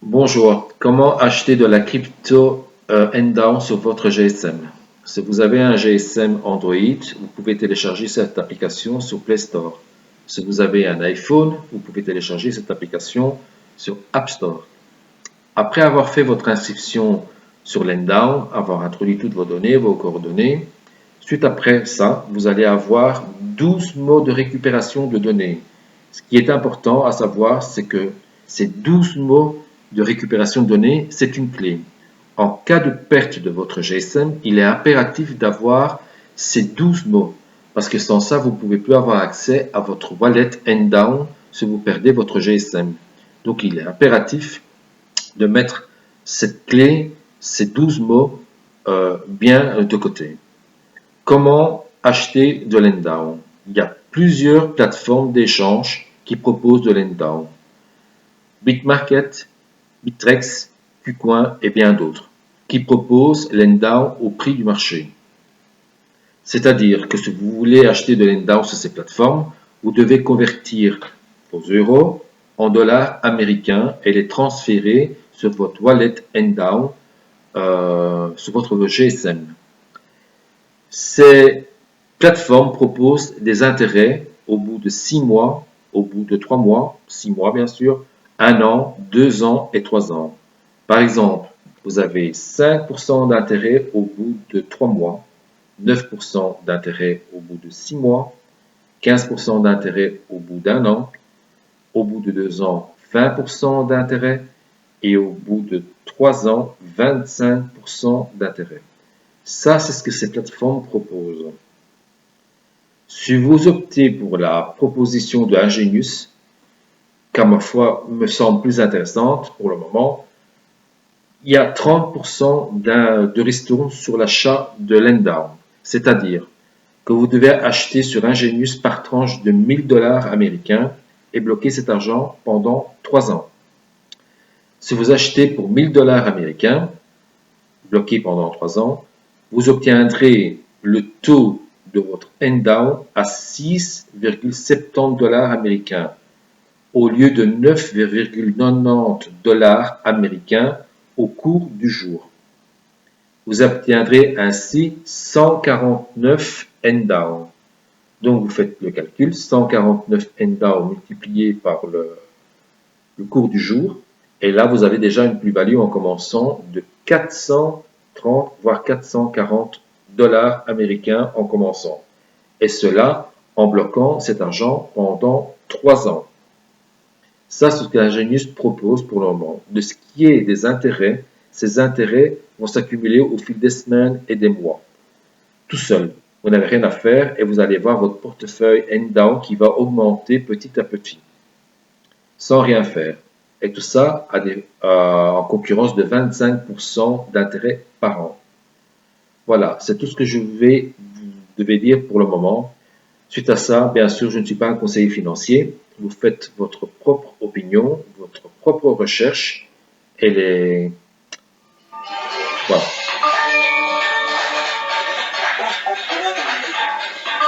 Bonjour, comment acheter de la crypto N-Down sur votre GSM? Si vous avez un GSM Android, vous pouvez télécharger cette application sur Play Store. Si vous avez un iPhone, vous pouvez télécharger cette application sur App Store. Après avoir fait votre inscription sur l'N-Down, avoir introduit toutes vos données, vos coordonnées, suite après ça, vous allez avoir 12 mots de récupération de données. Ce qui est important à savoir, c'est que ces 12 mots de récupération de données, c'est une clé. En cas de perte de votre GSM, il est impératif d'avoir ces 12 mots, parce que sans ça, vous ne pouvez plus avoir accès à votre wallet N-Down si vous perdez votre GSM. Donc, il est impératif de mettre cette clé, ces 12 mots, bien de côté. Comment acheter de l'N-Down? Il y a plusieurs plateformes d'échange qui proposent de l'N-Down. Bitmarket, Bittrex, KuCoin et bien d'autres, qui proposent l'N-Down au prix du marché. C'est-à-dire que si vous voulez acheter de l'N-Down sur ces plateformes, vous devez convertir vos euros en dollars américains et les transférer sur votre wallet N-Down, sur votre GSM. Ces plateformes proposent des intérêts au bout de 6 mois, au bout de 3 mois, 6 mois bien sûr, 1 an, 2 ans et 3 ans. Par exemple, vous avez 5% d'intérêt au bout de 3 mois, 9% d'intérêt au bout de 6 mois, 15% d'intérêt au bout d'1 an, au bout de 2 ans, 20% d'intérêt et au bout de 3 ans, 25% d'intérêt. Ça, c'est ce que ces plateformes proposent. Si vous optez pour la proposition de Ingenius, qui à ma foi me semble plus intéressante pour le moment, il y a 30% de ristourne sur l'achat de l'N-Down. C'est-à-dire que vous devez acheter sur Ingenius par tranche de 1000 dollars américains et bloquer cet argent pendant 3 ans. Si vous achetez pour 1000 dollars américains, bloqué pendant 3 ans, vous obtiendrez le taux de votre N-Down à 6,70 dollars américains au lieu de 9,90 dollars américains au cours du jour. Vous obtiendrez ainsi 149 N-Down. Donc vous faites le calcul, 149 N-Down multiplié par le cours du jour, et là vous avez déjà une plus-value en commençant de 430 voire 440 dollars américains en commençant. Et cela en bloquant cet argent pendant 3 ans. Ça, c'est ce que Ingenius propose pour le moment. De ce qui est des intérêts, ces intérêts vont s'accumuler au fil des semaines et des mois. Tout seul. Vous n'avez rien à faire et vous allez voir votre portefeuille N-Down qui va augmenter petit à petit. Sans rien faire. Et tout ça en concurrence de 25% d'intérêt par an. Voilà, c'est tout ce que vous devez dire pour le moment. Suite à ça, bien sûr, je ne suis pas un conseiller financier. Vous faites votre propre opinion, votre propre recherche et voilà.